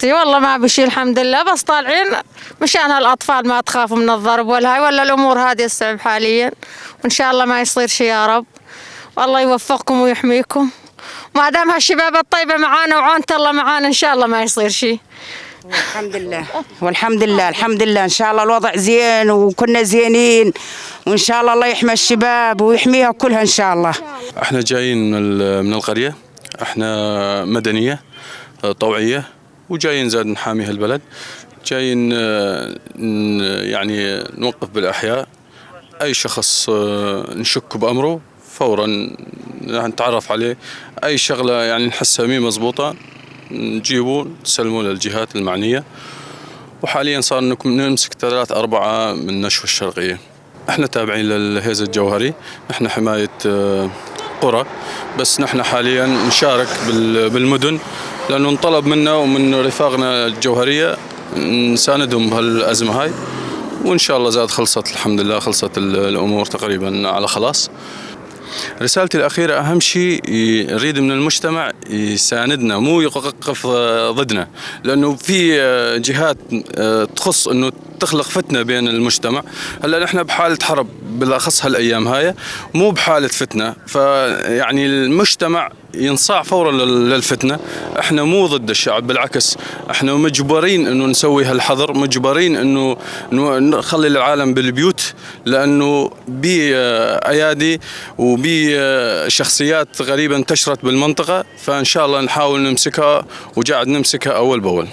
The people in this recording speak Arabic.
اي والله ما بشي الحمد لله، بس طالعين مشان هالاطفال ما تخافوا من الضرب ولا الامور هذه الصعب حاليا، وان شاء الله ما يصير شي يا رب، والله يوفقكم ويحميكم، ما دام هالشباب الطيبه معانا وعونة الله معانا ان شاء الله ما يصير شي. الحمد لله والحمد لله الحمد لله، ان شاء الله الوضع زين وكنا زينين، وان شاء الله يحمي الشباب ويحميها كلها ان شاء الله. احنا جايين من القريه، احنا مدنيه طوعيه وجايين زاد نحامي هالبلد، جايين يعني نوقف بالاحياء اي شخص نشك بامره فورا نتعرف عليه، اي شغله يعني نحسها مي مضبوطه نجيبه نسلمه للجهات المعنيه. وحاليا صار نمسك 3-4 من نشوى الشرقيه. احنا تابعين للهيز الجوهري، نحن حمايه قرى، بس نحن حاليا نشارك بالمدن لانه انطلب منا ومن رفاقنا الجوهريه نساندهم بهالازمه هاي، وان شاء الله زاد خلصت الحمد لله، خلصت الامور تقريبا على خلاص. رسالتي الأخيرة أهم شيء نريد من المجتمع يساندنا مو يوقف ضدنا، لأنه في جهات تخص أنه تخلق فتنة بين المجتمع. هلا نحن بحالة حرب بالأخص هالأيام هاي، مو بحالة فتنة، فيعني المجتمع ينصاع فورا للفتنة. احنا مو ضد الشعب، بالعكس احنا مجبرين انه نسوي هالحظر، مجبرين انه نخلي العالم بالبيوت، لانه بأيادي وبشخصيات غريبة انتشرت بالمنطقة، فان شاء الله نحاول نمسكها وجاعد نمسكها اول باول.